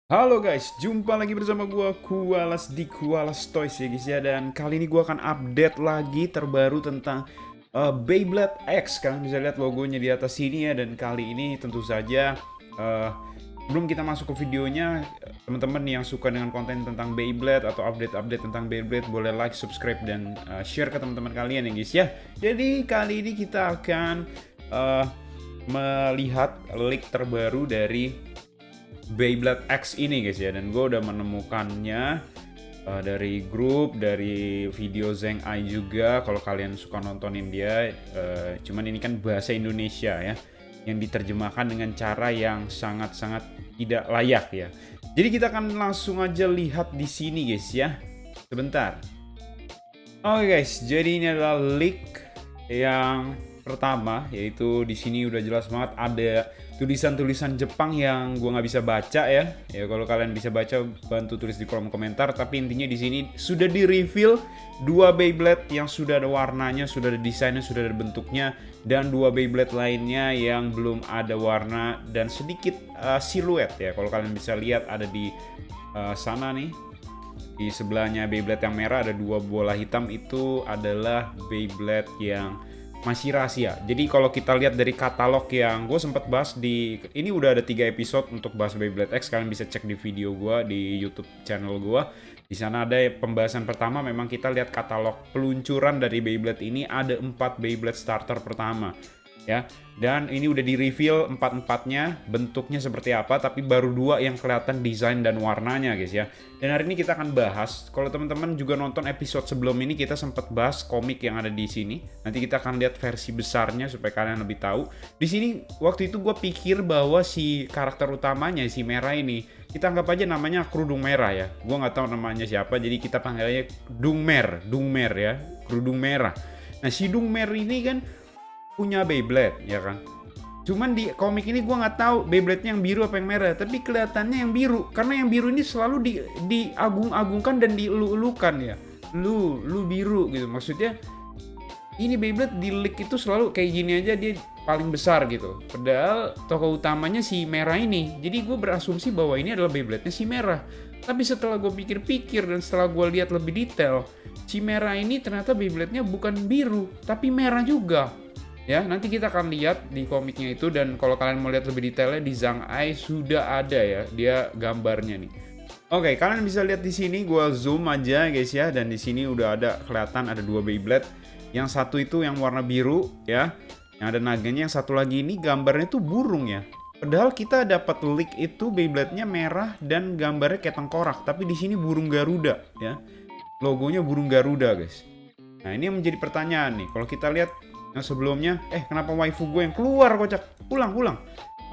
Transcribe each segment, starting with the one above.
Halo guys, jumpa lagi bersama gua Kualas di Kualas Toys ya guys ya. Dan kali ini gua akan update lagi terbaru tentang Beyblade X. Kalian bisa lihat logonya di atas sini ya. Dan kali ini tentu saja eh, sebelum kita masuk ke videonya, teman-teman yang suka dengan konten tentang Beyblade atau update-update tentang Beyblade boleh like, subscribe dan share ke teman-teman kalian ya guys ya. Jadi kali ini kita akan eh, melihat leak terbaru dari Beyblade X ini guys ya, dan gue udah menemukannya dari grup, dari video Zeng Ai juga. Kalau kalian suka nontonin dia, cuman ini kan bahasa Indonesia ya, yang diterjemahkan dengan cara yang sangat-sangat tidak layak ya. Jadi kita akan langsung aja lihat di sini guys ya. Sebentar. Oke guys, jadi ini adalah leak yang pertama, yaitu di sini udah jelas banget ada tulisan-tulisan Jepang yang gua nggak bisa baca ya. Ya kalau kalian bisa baca bantu tulis di kolom komentar. Tapi intinya di sini sudah di reveal dua Beyblade yang sudah ada warnanya, sudah ada desainnya, sudah ada bentuknya, dan dua Beyblade lainnya yang belum ada warna dan sedikit siluet ya. Kalau kalian bisa lihat ada di sana nih. Di sebelahnya Beyblade yang merah ada dua bola hitam, itu adalah Beyblade yang masih rahasia. Jadi kalau kita lihat dari katalog yang gue sempat bahas di ini, udah ada 3 episode untuk bahas Beyblade X. Kalian bisa cek di video gue di YouTube channel gue. Di sana ada pembahasan pertama, memang kita lihat katalog peluncuran dari Beyblade ini, ada 4 Beyblade starter pertama. Ya, dan ini udah di reveal empat-empatnya bentuknya seperti apa, tapi baru 2 yang kelihatan desain dan warnanya guys ya. Dan hari ini kita akan bahas, kalau teman-teman juga nonton episode sebelum ini, kita sempat bahas komik yang ada di sini. Nanti kita akan lihat versi besarnya supaya kalian lebih tahu. Di sini waktu itu gue pikir bahwa si karakter utamanya, si merah ini, kita anggap aja namanya Kerudung Merah ya. Gue nggak tahu namanya siapa, jadi kita panggilnya Dungmer ya, Kerudung Merah. Nah si Dungmer ini kan punya Beyblade ya kan. Cuman di komik ini gue nggak tahu Beyblade-nya yang biru apa yang merah, tapi kelihatannya yang biru karena yang biru ini selalu diagung-agungkan dan dielu-elukan ya. Lu biru gitu. Maksudnya ini Beyblade di leak itu selalu kayak gini aja, dia paling besar gitu. Padahal tokoh utamanya si merah ini. Jadi gue berasumsi bahwa ini adalah Beyblade-nya si merah. Tapi setelah gue pikir-pikir dan setelah gue lihat lebih detail, si merah ini ternyata Beyblade-nya bukan biru, tapi merah juga. Ya, nanti kita akan lihat di komiknya itu, dan kalau kalian mau lihat lebih detailnya di Zhang Ai sudah ada ya, dia gambarnya nih. Oke, kalian bisa lihat di sini, gua zoom aja guys ya, dan di sini udah ada kelihatan ada dua Beyblade. Yang satu itu yang warna biru ya, yang ada naganya. Yang satu lagi ini gambarnya tuh burung ya. Padahal kita dapat leak itu Beyblade-nya merah dan gambarnya kayak tengkorak, tapi di sini burung Garuda ya. Logonya burung Garuda guys. Nah, ini yang menjadi pertanyaan nih. Kalau kita lihat yang sebelumnya, kenapa waifu gue yang keluar kocak? Pulang.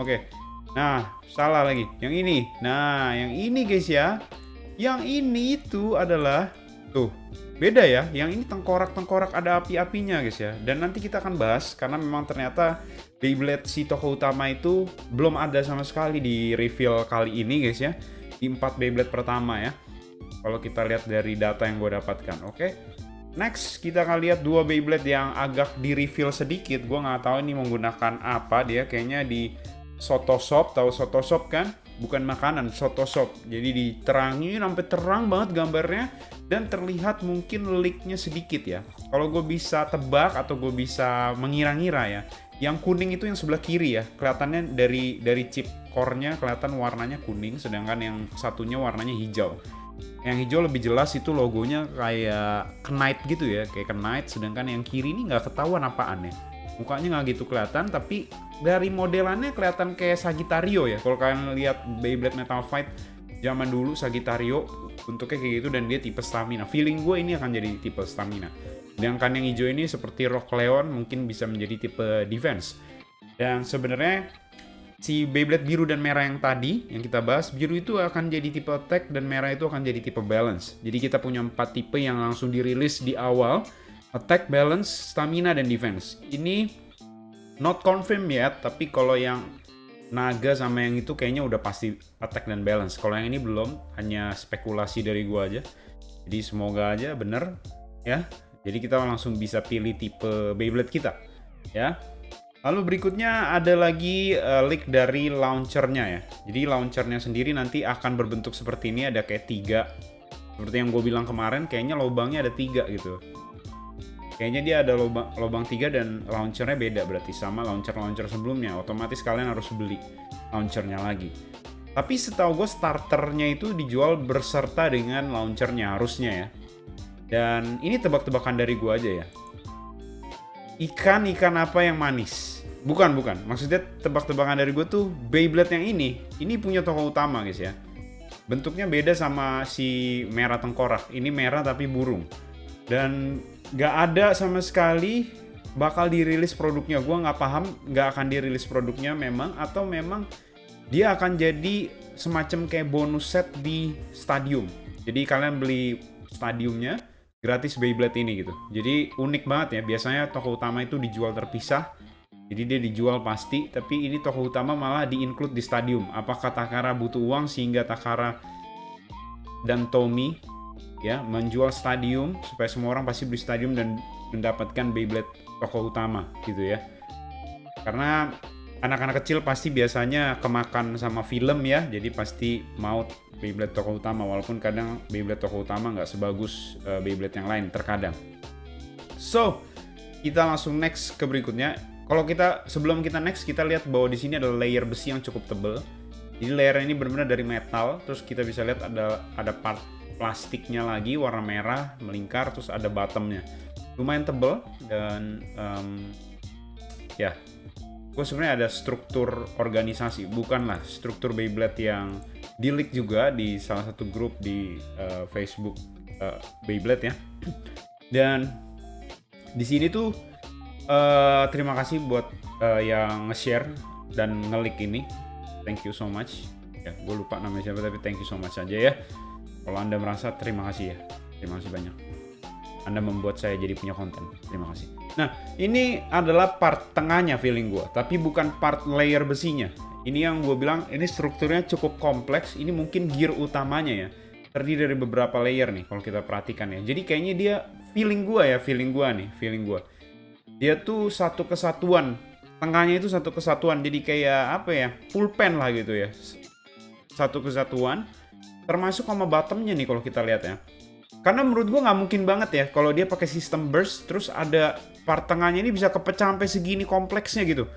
Oke. Nah, salah lagi. Yang ini. Nah, yang ini guys ya. Yang ini itu adalah tuh. Beda ya. Yang ini tengkorak-tengkorak ada api-apinya guys ya. Dan nanti kita akan bahas karena memang ternyata Beyblade si tokoh utama itu belum ada sama sekali di reveal kali ini guys ya. Di 4 Beyblade pertama ya. Kalau kita lihat dari data yang gue dapatkan. Oke. Next, kita akan lihat dua Beyblade yang agak di-reveal sedikit. Gue nggak tahu ini menggunakan apa dia. Kayaknya di Photoshop, tahu Photoshop kan? Bukan makanan, Photoshop. Jadi diterangin sampai terang banget gambarnya. Dan terlihat mungkin leaknya sedikit ya. Kalau gue bisa tebak atau gue bisa mengira-ngira ya. Yang kuning itu yang sebelah kiri ya. Kelihatannya dari chip core-nya kelihatan warnanya kuning. Sedangkan yang satunya warnanya hijau. Yang hijau lebih jelas, itu logonya kayak Knight gitu ya, kayak Knight. Sedangkan yang kiri ini nggak ketahuan apaan ya. Mukanya nggak gitu kelihatan, tapi dari modelannya kelihatan kayak Sagittario ya. Kalau kalian lihat Beyblade Metal Fight zaman dulu, Sagittario bentuknya kayak gitu, dan dia tipe stamina. Feeling gue ini akan jadi tipe stamina. Sedangkan yang hijau ini seperti Rock Leon, mungkin bisa menjadi tipe defense. Dan sebenarnya si Beyblade biru dan merah yang tadi yang kita bahas, biru itu akan jadi tipe attack dan merah itu akan jadi tipe balance. Jadi kita punya 4 tipe yang langsung dirilis di awal: attack, balance, stamina, dan defense. Ini not confirm yet, tapi kalau yang naga sama yang itu kayaknya udah pasti attack dan balance. Kalau yang ini belum, hanya spekulasi dari gua aja. Jadi semoga aja bener ya. Jadi kita langsung bisa pilih tipe Beyblade kita ya. Lalu berikutnya ada lagi leak dari launchernya ya. Jadi launchernya sendiri nanti akan berbentuk seperti ini, ada kayak 3. Seperti yang gue bilang kemarin, kayaknya lubangnya ada 3 gitu. Kayaknya dia ada lubang 3 dan launchernya beda berarti sama launcher sebelumnya. Otomatis kalian harus beli launchernya lagi. Tapi setahu gue starternya itu dijual berserta dengan launchernya harusnya ya. Dan ini tebak-tebakan dari gue aja ya. Ikan apa yang manis? Bukan. Maksudnya tebak-tebakan dari gue tuh Beyblade yang ini punya tokoh utama guys ya. Bentuknya beda sama si merah tengkorak. Ini merah tapi burung. Dan gak ada sama sekali bakal dirilis produknya. Gue gak paham gak akan dirilis produknya memang, atau memang dia akan jadi semacam kayak bonus set di stadium. Jadi kalian beli stadiumnya gratis Beyblade ini gitu. Jadi unik banget ya. Biasanya tokoh utama itu dijual terpisah. Jadi dia dijual pasti, tapi ini tokoh utama malah di-include di stadium. Apakah Takara butuh uang sehingga Takara dan Tommy ya menjual stadium supaya semua orang pasti beli stadium dan mendapatkan Beyblade tokoh utama gitu ya. Karena anak-anak kecil pasti biasanya kemakan sama film ya, jadi pasti mau Beyblade tokoh utama, walaupun kadang Beyblade tokoh utama nggak sebagus Beyblade yang lain terkadang. So, kita langsung next ke berikutnya. Kalau sebelum kita next, kita lihat bahwa di sini ada layer besi yang cukup tebal. Jadi layer ini benar-benar dari metal, terus kita bisa lihat ada part plastiknya lagi warna merah melingkar, terus ada bottomnya lumayan tebal dan ya gue sebenarnya ada struktur organisasi, bukanlah struktur Beyblade yang di-leak juga di salah satu grup di Facebook Beyblade ya. Dan di sini tuh terima kasih buat yang nge-share dan nge-leak ini, thank you so much ya. Gue lupa namanya siapa tapi thank you so much aja ya. Kalau Anda merasa, terima kasih ya. Terima kasih banyak. Anda membuat saya jadi punya konten. Terima kasih. Nah, ini adalah part tengahnya feeling gue. Tapi bukan part layer besinya. Ini yang gue bilang, ini strukturnya cukup kompleks. Ini mungkin gear utamanya ya. Terdiri dari beberapa layer nih, kalau kita perhatikan ya. Jadi kayaknya dia, feeling gue. Dia tuh satu kesatuan. Tengahnya itu satu kesatuan. Jadi kayak, apa ya, pulpen lah gitu ya. Satu kesatuan. Termasuk sama bottomnya nih kalau kita lihat ya. Karena menurut gue nggak mungkin banget ya kalau dia pakai sistem burst terus ada part tengahnya ini bisa kepecah sampai segini kompleksnya gitu.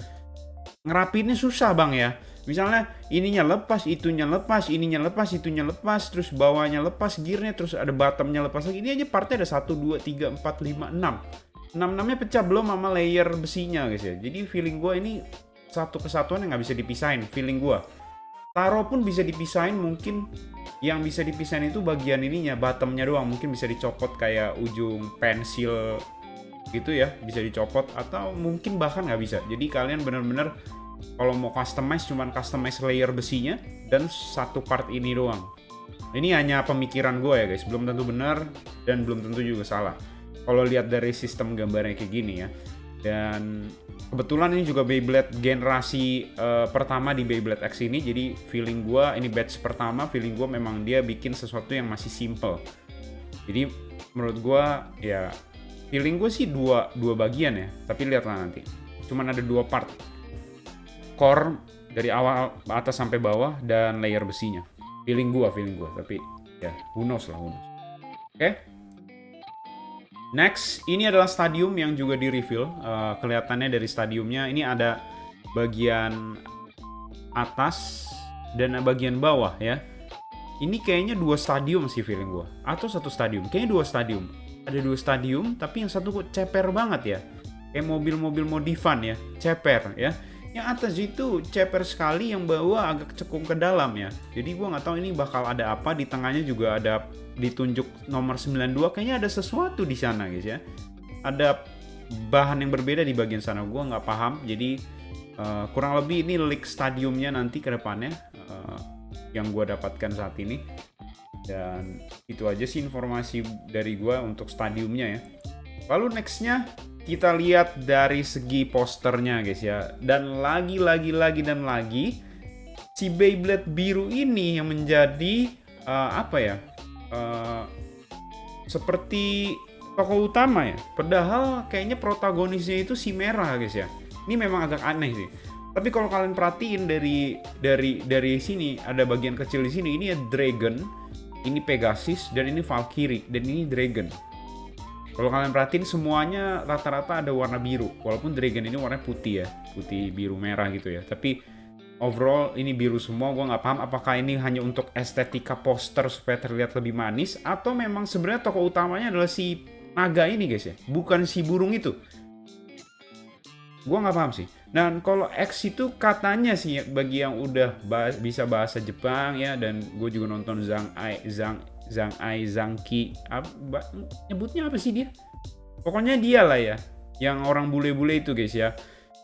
Ngerapinnya susah bang ya. Misalnya ininya lepas, itunya lepas, itunya lepas, terus bawahnya lepas, gearnya, terus ada bottomnya lepas lagi. Ini aja partnya ada 1, 2, 3, 4, 5, 6. 6-6-nya pecah belum sama layer besinya guys ya. Jadi feeling gue ini satu kesatuan yang nggak bisa dipisahin, feeling gue. Taro pun bisa dipisahin, mungkin yang bisa dipisahin itu bagian ininya, bottomnya doang. Mungkin bisa dicopot kayak ujung pensil gitu ya, bisa dicopot, atau mungkin bahkan nggak bisa. Jadi kalian bener-bener kalau mau customize, cuman customize layer besinya dan satu part ini doang. Ini hanya pemikiran gue ya guys, belum tentu benar dan belum tentu juga salah kalau lihat dari sistem gambarnya kayak gini ya. Dan kebetulan ini juga Beyblade generasi pertama di Beyblade X ini, jadi feeling gue ini batch pertama, feeling gue memang dia bikin sesuatu yang masih simple. Jadi menurut gue ya feeling gue sih dua bagian ya, tapi lihatlah nanti. Cuman ada 2 part, core dari awal atas sampai bawah dan layer besinya. Feeling gue, tapi ya who knows. Oke? Next, ini adalah stadium yang juga di-reveal. Kelihatannya dari stadiumnya ini ada bagian atas dan bagian bawah ya. Ini kayaknya 2 stadium sih feeling gue. Atau 1 stadium. Kayaknya 2 stadium. Ada 2 stadium, tapi yang satu kok ceper banget ya. Kayak mobil-mobil modifan ya. Ceper ya. Yang atas itu ceper sekali, yang bawah agak cekung ke dalam ya. Jadi gue nggak tahu ini bakal ada apa. Di tengahnya juga ada ditunjuk nomor 92, kayaknya ada sesuatu di sana guys ya. Ada bahan yang berbeda di bagian sana, gue nggak paham. Jadi kurang lebih ini leak stadiumnya nanti ke depannya yang gue dapatkan saat ini. Dan itu aja sih informasi dari gue untuk stadiumnya ya. Lalu nextnya kita lihat dari segi posternya guys ya. Dan lagi si Beyblade biru ini yang menjadi seperti tokoh utama ya. Padahal kayaknya protagonisnya itu si merah guys ya. Ini memang agak aneh sih. Tapi kalau kalian perhatiin dari sini ada bagian kecil di sini, ini ya Dragon, ini Pegasus, dan ini Valkyrie, dan ini Dragon. Kalau kalian perhatiin semuanya rata-rata ada warna biru, walaupun Dragon ini warnanya putih ya, putih biru merah gitu ya. Tapi overall ini biru semua. Gue nggak paham apakah ini hanya untuk estetika poster supaya terlihat lebih manis, atau memang sebenarnya tokoh utamanya adalah si naga ini guys ya, bukan si burung itu. Gue nggak paham sih. Dan kalau X itu katanya sih bagi yang udah bisa bahasa Jepang ya, dan gue juga nonton Zhang Ai Zhangki, nyebutnya apa sih dia? Pokoknya dia lah ya, yang orang bule-bule itu guys ya.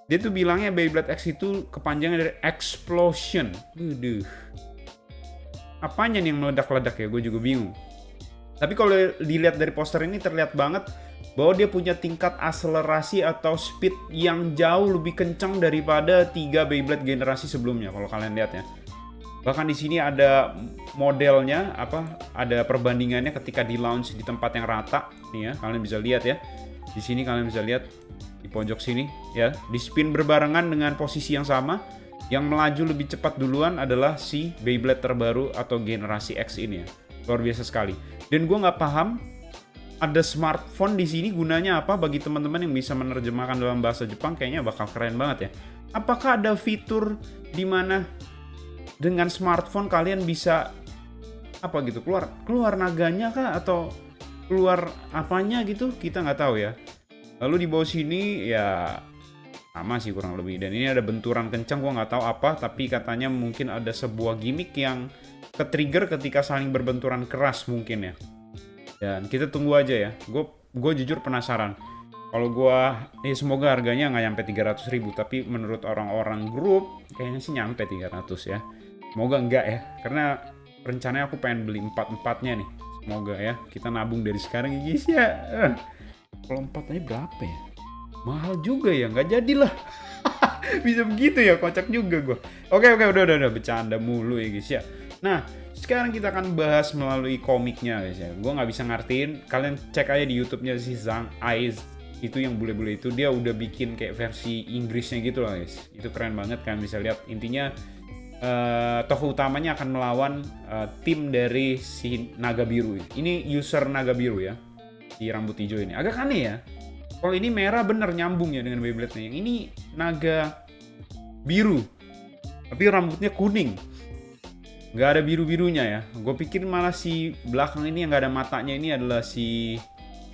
Dia tuh bilangnya Beyblade X itu kepanjangan dari Explosion. Waduh. Apanya nih yang meledak-ledak ya? Gue juga bingung. Tapi kalau dilihat dari poster ini terlihat banget bahwa dia punya tingkat akselerasi atau speed yang jauh lebih kencang daripada 3 Beyblade generasi sebelumnya kalau kalian lihat ya. Bahkan di sini ada modelnya, ada perbandingannya ketika di launch di tempat yang rata nih ya, kalian bisa lihat ya. Di sini kalian bisa lihat di pojok sini ya, di spin berbarengan dengan posisi yang sama. Yang melaju lebih cepat duluan adalah si Beyblade terbaru atau generasi X ini ya. Luar biasa sekali. Dan gue nggak paham ada smartphone di sini gunanya apa. Bagi teman-teman yang bisa menerjemahkan dalam bahasa Jepang kayaknya bakal keren banget ya. Apakah ada fitur di mana dengan smartphone kalian bisa keluar naganya kah atau keluar apanya gitu, kita nggak tahu ya. Lalu di bawah sini ya sama sih kurang lebih, dan ini ada benturan kencang, gue nggak tahu apa, tapi katanya mungkin ada sebuah gimmick yang ke-trigger ketika saling berbenturan keras mungkin ya. Dan kita tunggu aja ya. Gue jujur penasaran. Kalau gue, semoga harganya nggak nyampe 300.000, tapi menurut orang-orang grup kayaknya sih nyampe 300 ya. Semoga enggak ya, karena rencananya aku pengen beli 4-4-nya nih. Semoga ya, kita nabung dari sekarang ya guys ya. Kalau 4 aja berapa ya? Mahal juga ya, nggak jadilah. Bisa begitu ya, kocak juga gue. Oke, udah bercanda mulu ya guys ya. Nah, sekarang kita akan bahas melalui komiknya guys ya. Gue nggak bisa ngertiin, kalian cek aja di YouTube-nya si Zhang Ai itu yang bule-bule itu, dia udah bikin kayak versi Inggrisnya gitu lah guys. Itu keren banget, kalian bisa lihat. Intinya tokoh utamanya akan melawan tim dari si naga biru ini. Ini user naga biru ya, di rambut hijau ini. Agak aneh ya. Kalau ini merah bener nyambung ya dengan Beyblade-nya. Yang ini naga biru, tapi rambutnya kuning. Nggak ada biru-birunya ya. Gue pikir malah si belakang ini yang nggak ada matanya ini adalah si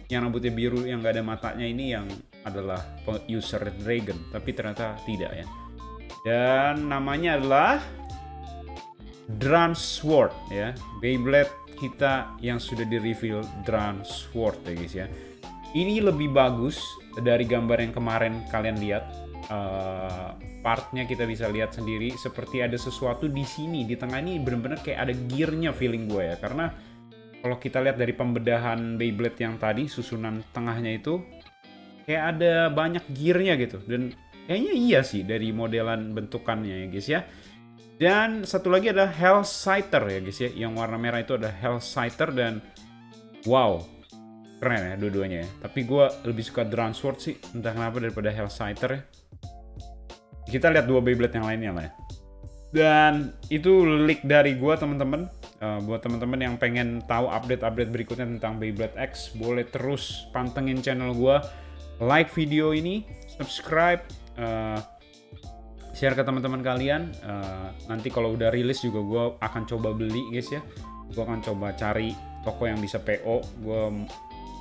yang rambutnya biru yang nggak ada matanya ini yang adalah user Dragon. Tapi ternyata tidak ya. Dan namanya adalah Drawn Sword ya. Beyblade kita yang sudah di-reveal Drawn Sword ya guys ya. Ini lebih bagus dari gambar yang kemarin kalian lihat. Partnya kita bisa lihat sendiri, seperti ada sesuatu di sini di tengah ini, bener-bener kayak ada gearnya feeling gue ya. Karena kalau kita lihat dari pembedahan Beyblade yang tadi, susunan tengahnya itu kayak ada banyak gearnya gitu. Dan kayaknya iya sih dari modelan bentukannya ya guys ya. Dan satu lagi adalah Hellsighter ya guys ya. Yang warna merah itu ada Hellsighter dan wow, keren ya dua-duanya ya. Tapi gue lebih suka Drawn Sword sih, entah kenapa, daripada Hellsighter ya. Kita lihat dua Beyblade yang lainnya lah ya. Dan itu leak dari gue teman-teman. Buat teman-teman yang pengen tahu update-update berikutnya tentang Beyblade X, boleh terus pantengin channel gue. Like video ini, subscribe, share ke teman-teman kalian. Nanti kalau udah rilis juga gue akan coba beli guys ya. Gue akan coba cari toko yang bisa PO. Gue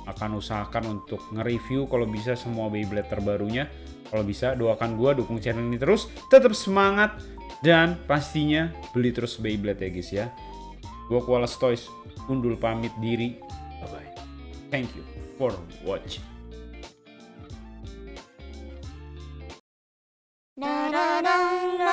akan usahakan untuk nge-review kalau bisa semua Beyblade terbarunya. Kalau bisa doakan gue, dukung channel ini terus, tetap semangat, dan pastinya beli terus Beyblade ya guys ya. Gue Koalas Toys undur pamit diri. Bye bye. Thank you for watching. La la la la